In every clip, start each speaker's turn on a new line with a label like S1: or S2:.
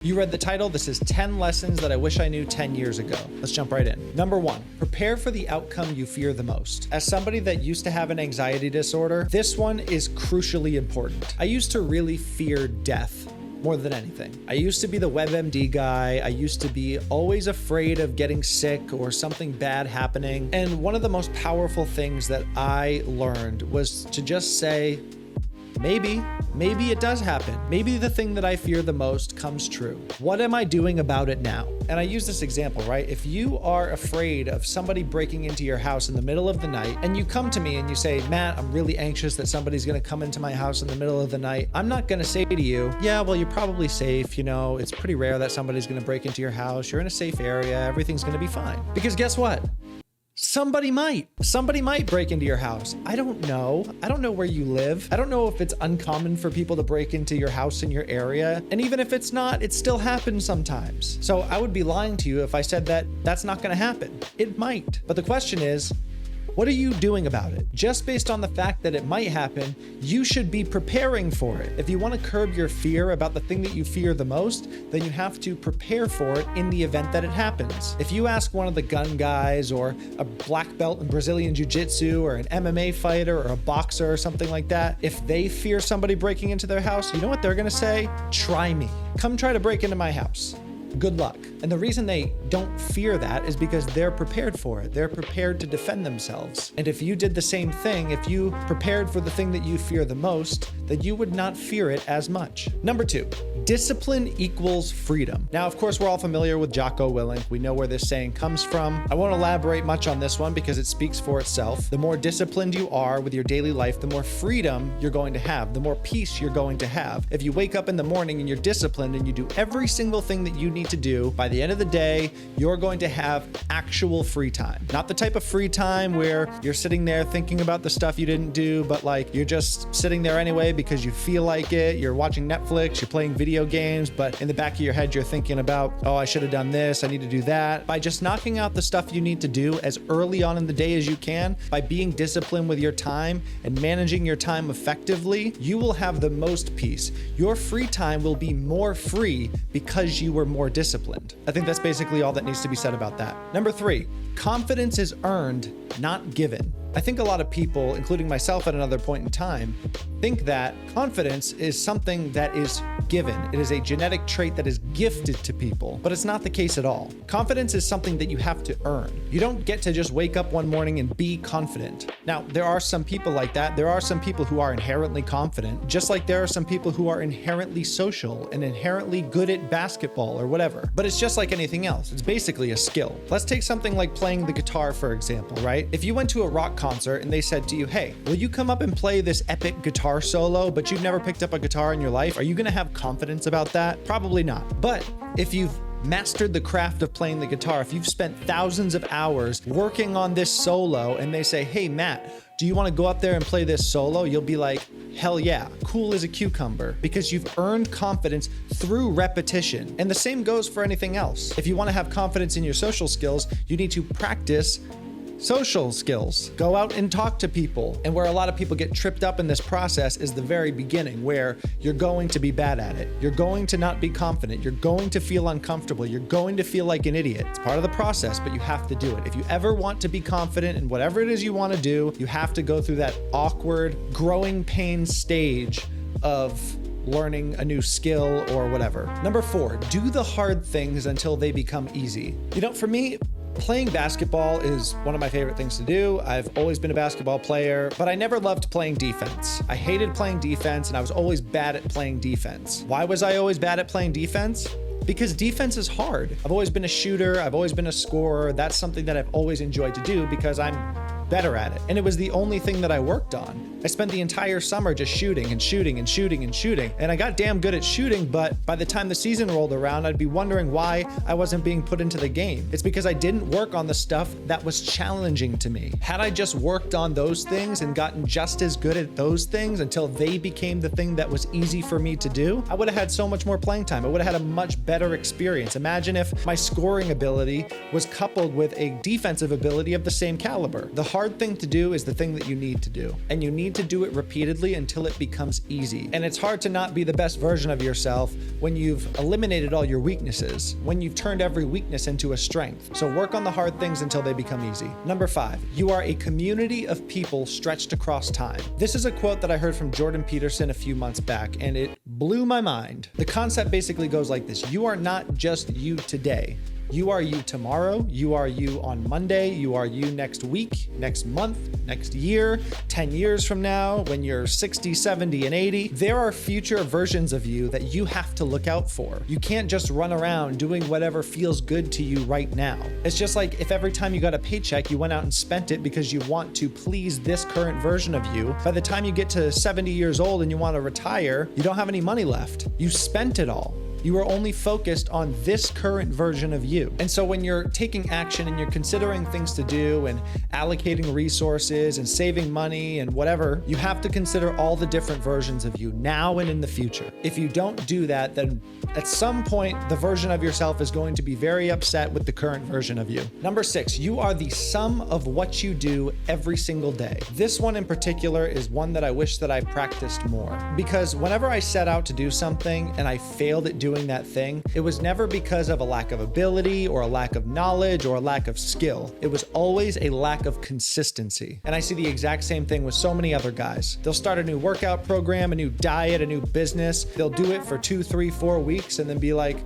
S1: You read the title. This is 10 lessons that I wish I knew 10 years ago. Let's jump right in. Number 1, prepare for the outcome you fear the most. As somebody that used to have an anxiety disorder, this one is crucially important. I used to really fear death more than anything. I used to be the WebMD guy. I used to be always afraid of getting sick or something bad happening. And one of the most powerful things that I learned was to just say, maybe it does happen. Maybe the thing that I fear the most comes true. What am I doing about it now? And I use this example, right? If you are afraid of somebody breaking into your house in the middle of the night and you come to me and you say, Matt, I'm really anxious that somebody's gonna come into my house in the middle of the night. I'm not gonna say to you, yeah, well, you're probably safe. You know, it's pretty rare that somebody's gonna break into your house. You're in a safe area. Everything's gonna be fine. Because guess what? Somebody might break into your house. I don't know where you live. I don't know if it's uncommon for people to break into your house in your area. And even if it's not, it still happens sometimes. So I would be lying to you if I said that that's not going to happen. It might. But the question is, what are you doing about it? Just based on the fact that it might happen, you should be preparing for it. If you want to curb your fear about the thing that you fear the most, then you have to prepare for it in the event that it happens. If you ask one of the gun guys or a black belt in Brazilian Jiu-Jitsu or an MMA fighter or a boxer or something like that, if they fear somebody breaking into their house, you know what they're going to say? Try me. Come try to break into my house. Good luck. And the reason they don't fear that is because they're prepared for it. They're prepared to defend themselves. And if you did the same thing, if you prepared for the thing that you fear the most, then you would not fear it as much. Number 2, discipline equals freedom. Now, of course, we're all familiar with Jocko Willink. We know where this saying comes from. I won't elaborate much on this one because it speaks for itself. The more disciplined you are with your daily life, the more freedom you're going to have, the more peace you're going to have. If you wake up in the morning and you're disciplined and you do every single thing that you need to do, by the end of the day, you're going to have actual free time. Not the type of free time where you're sitting there thinking about the stuff you didn't do, but like you're just sitting there anyway because you feel like it. You're watching Netflix, you're playing video games, but in the back of your head, you're thinking about, oh, I should have done this, I need to do that. By just knocking out the stuff you need to do as early on in the day as you can, by being disciplined with your time and managing your time effectively, you will have the most peace. Your free time will be more free because you were more disciplined. I think that's basically all that needs to be said about that. Number 3, confidence is earned, not given. I think a lot of people, including myself at another point in time, think that confidence is something that is given. It is a genetic trait that is gifted to people, but it's not the case at all. Confidence is something that you have to earn. You don't get to just wake up one morning and be confident. Now, there are some people like that. There are some people who are inherently confident, just like there are some people who are inherently social and inherently good at basketball or whatever. But it's just like anything else. It's basically a skill. Let's take something like playing the guitar, for example, right? If you went to a rock concert and they said to you, hey, will you come up and play this epic guitar solo, but you've never picked up a guitar in your life? Are you going to have confidence about that? Probably not. But if you've mastered the craft of playing the guitar, if you've spent thousands of hours working on this solo and they say, hey, Matt, do you want to go up there and play this solo? You'll be like, hell yeah, cool as a cucumber, because you've earned confidence through repetition. And the same goes for anything else. If you want to have confidence in your social skills, you need to practice social skills. Go out and talk to people. And where a lot of people get tripped up in this process is the very beginning, where you're going to be bad at it. You're going to not be confident. You're going to feel uncomfortable. You're going to feel like an idiot. It's part of the process, but you have to do it. If you ever want to be confident in whatever it is you want to do, you have to go through that awkward growing pain stage of learning a new skill or whatever. Number 4, do the hard things until they become easy. You know, for me, playing basketball is one of my favorite things to do. I've always been a basketball player, but I never loved playing defense. I hated playing defense, and I was always bad at playing defense. Why was I always bad at playing defense? Because defense is hard. I've always been a shooter. I've always been a scorer. That's something that I've always enjoyed to do because I'm better at it. And it was the only thing that I worked on. I spent the entire summer just shooting and shooting and shooting and shooting. And I got damn good at shooting, but by the time the season rolled around, I'd be wondering why I wasn't being put into the game. It's because I didn't work on the stuff that was challenging to me. Had I just worked on those things and gotten just as good at those things until they became the thing that was easy for me to do, I would have had so much more playing time. I would have had a much better experience. Imagine if my scoring ability was coupled with a defensive ability of the same caliber. The hard thing to do is the thing that you need to do. And you need to do it repeatedly until it becomes easy. And it's hard to not be the best version of yourself when you've eliminated all your weaknesses, when you've turned every weakness into a strength. So work on the hard things until they become easy. Number 5, you are a community of people stretched across time. This is a quote that I heard from Jordan Peterson a few months back, and it blew my mind. The concept basically goes like this: you are not just you today. You are you tomorrow, you are you on Monday, you are you next week, next month, next year, 10 years from now, when you're 60, 70, and 80. There are future versions of you that you have to look out for. You can't just run around doing whatever feels good to you right now. It's just like if every time you got a paycheck, you went out and spent it because you want to please this current version of you. By the time you get to 70 years old and you want to retire, you don't have any money left. You spent it all. You are only focused on this current version of you. And so when you're taking action and you're considering things to do and allocating resources and saving money and whatever, you have to consider all the different versions of you now and in the future. If you don't do that, then at some point, the version of yourself is going to be very upset with the current version of you. Number 6, you are the sum of what you do every single day. This one in particular is one that I wish that I practiced more, because whenever I set out to do something and I failed at doing that thing, it was never because of a lack of ability or a lack of knowledge or a lack of skill. It was always a lack of consistency. And I see the exact same thing with so many other guys. They'll start a new workout program, a new diet, a new business. They'll do it for 2, 3, 4 weeks and then be like,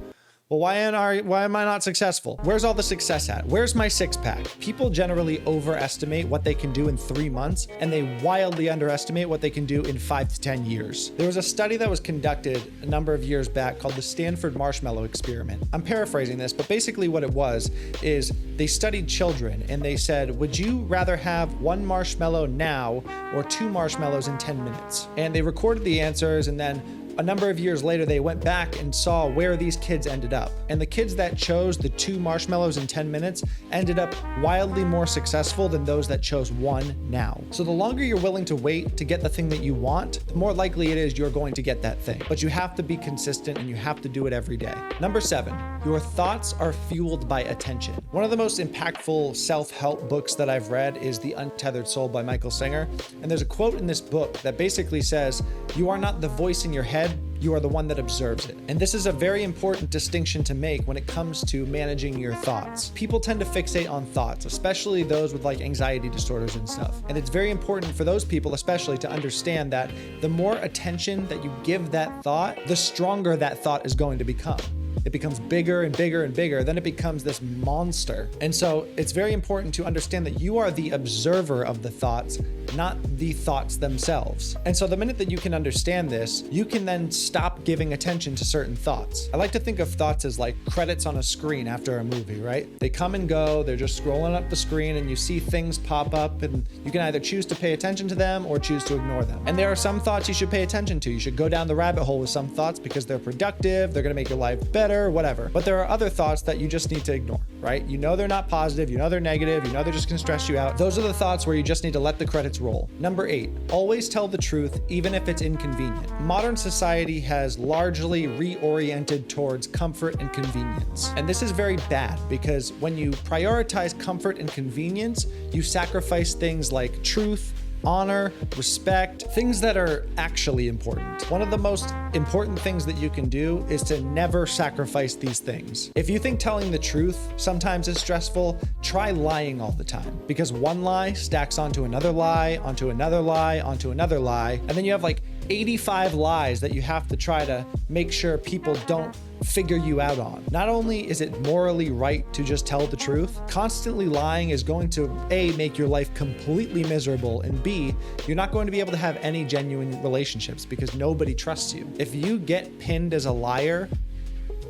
S1: well, why am I not successful? Where's all the success at? Where's my six-pack? People generally overestimate what they can do in 3 months, and they wildly underestimate what they can do in 5 to 10 years. There was a study that was conducted a number of years back called the Stanford Marshmallow Experiment. I'm paraphrasing this, but basically what it was is they studied children, and they said, would you rather have 1 marshmallow now or 2 marshmallows in 10 minutes? And they recorded the answers, and then a number of years later, they went back and saw where these kids ended up. And the kids that chose the 2 marshmallows in 10 minutes ended up wildly more successful than those that chose 1 now. So the longer you're willing to wait to get the thing that you want, the more likely it is you're going to get that thing. But you have to be consistent and you have to do it every day. Number 7, your thoughts are fueled by attention. One of the most impactful self-help books that I've read is The Untethered Soul by Michael Singer. And there's a quote in this book that basically says, you are not the voice in your head, you are the one that observes it. And this is a very important distinction to make when it comes to managing your thoughts. People tend to fixate on thoughts, especially those with like anxiety disorders and stuff. And it's very important for those people especially to understand that the more attention that you give that thought, the stronger that thought is going to become. It becomes bigger and bigger and bigger. Then it becomes this monster. And so it's very important to understand that you are the observer of the thoughts, not the thoughts themselves. And so the minute that you can understand this, you can then stop giving attention to certain thoughts. I like to think of thoughts as like credits on a screen after a movie, right? They come and go, they're just scrolling up the screen and you see things pop up and you can either choose to pay attention to them or choose to ignore them. And there are some thoughts you should pay attention to. You should go down the rabbit hole with some thoughts because they're productive, they're gonna make your life better, whatever. But there are other thoughts that you just need to ignore, right? You know they're not positive, you know they're negative, you know they're just gonna stress you out. Those are the thoughts where you just need to let the credits roll. Number 8, always tell the truth, even if it's inconvenient. Modern society has largely reoriented towards comfort and convenience. And this is very bad because when you prioritize comfort and convenience, you sacrifice things like truth, honor, respect, things that are actually important. One of the most important things that you can do is to never sacrifice these things. If you think telling the truth sometimes is stressful, try lying all the time, because one lie stacks onto another lie, onto another lie, onto another lie, and then you have like 85 lies that you have to try to make sure people don't figure you out on. Not only is it morally right to just tell the truth, constantly lying is going to A, make your life completely miserable, and B, you're not going to be able to have any genuine relationships because nobody trusts you. If you get pinned as a liar,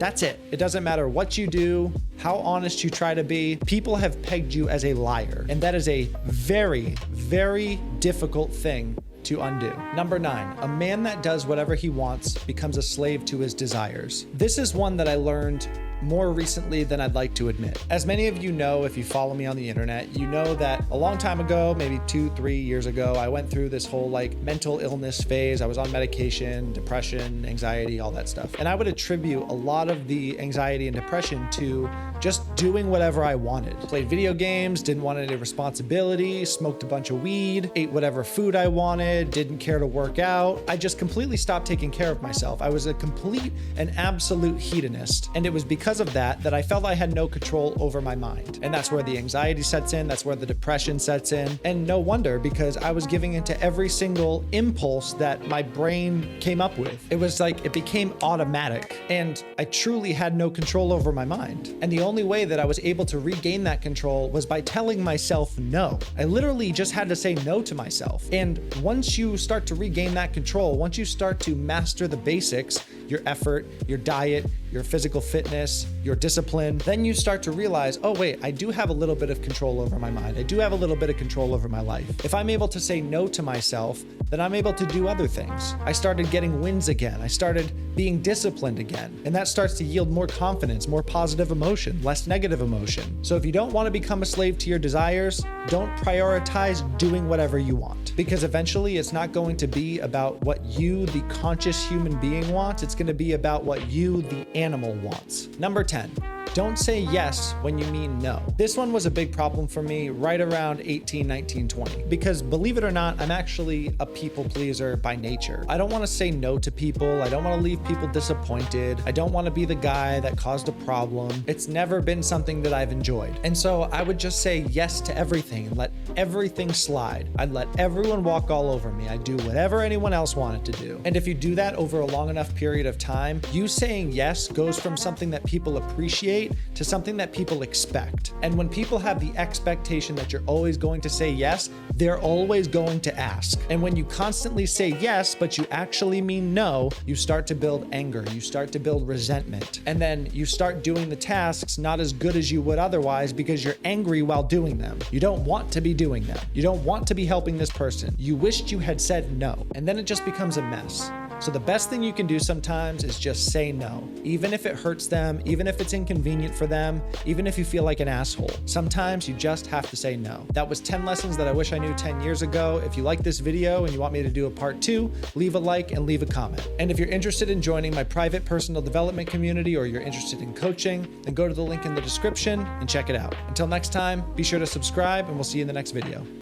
S1: that's it. It doesn't matter what you do, how honest you try to be. People have pegged you as a liar, and that is a very, very difficult thing to undo. Number 9, a man that does whatever he wants becomes a slave to his desires. This is one that I learned more recently than I'd like to admit. As many of you know, if you follow me on the internet, you know that a long time ago, maybe 2-3 years ago, I went through this whole like mental illness phase. I was on medication, depression, anxiety, all that stuff. And I would attribute a lot of the anxiety and depression to just doing whatever I wanted. Played video games, didn't want any responsibility, smoked a bunch of weed, ate whatever food I wanted, didn't care to work out. I just completely stopped taking care of myself. I was a complete and absolute hedonist. And it was because of that I felt I had no control over my mind. And that's where the anxiety sets in, that's where the depression sets in. And no wonder, because I was giving into every single impulse that my brain came up with. It was like it became automatic, and I truly had no control over my mind. And the only way that I was able to regain that control was by telling myself no. I literally just had to say no to myself. And once you start to regain that control, once you start to master the basics, your effort, your diet, your physical fitness, your discipline, then you start to realize, oh wait, I do have a little bit of control over my mind. I do have a little bit of control over my life. If I'm able to say no to myself, then I'm able to do other things. I started getting wins again. I started being disciplined again. And that starts to yield more confidence, more positive emotion, less negative emotion. So if you don't want to become a slave to your desires, don't prioritize doing whatever you want. Because eventually it's not going to be about what you, the conscious human being, wants. It's going to be about what you, the animal, wants. Number 10. Don't say yes when you mean no. This one was a big problem for me right around 18, 19, 20. Because believe it or not, I'm actually a people pleaser by nature. I don't want to say no to people. I don't want to leave people disappointed. I don't want to be the guy that caused a problem. It's never been something that I've enjoyed. And so I would just say yes to everything and let everything slide. I'd let everyone walk all over me. I'd do whatever anyone else wanted to do. And if you do that over a long enough period of time, you saying yes goes from something that people appreciate to something that people expect. And when people have the expectation that you're always going to say yes, they're always going to ask. And when you constantly say yes, but you actually mean no, you start to build anger, you start to build resentment. And then you start doing the tasks not as good as you would otherwise because you're angry while doing them. You don't want to be doing them. You don't want to be helping this person. You wished you had said no. And then it just becomes a mess. So the best thing you can do sometimes is just say no, even if it hurts them, even if it's inconvenient for them, even if you feel like an asshole. Sometimes you just have to say no. That was 10 lessons that I wish I knew 10 years ago. If you like this video and you want me to do a part 2, leave a like and leave a comment. And if you're interested in joining my private personal development community, or you're interested in coaching, then go to the link in the description and check it out. Until next time, be sure to subscribe, and we'll see you in the next video.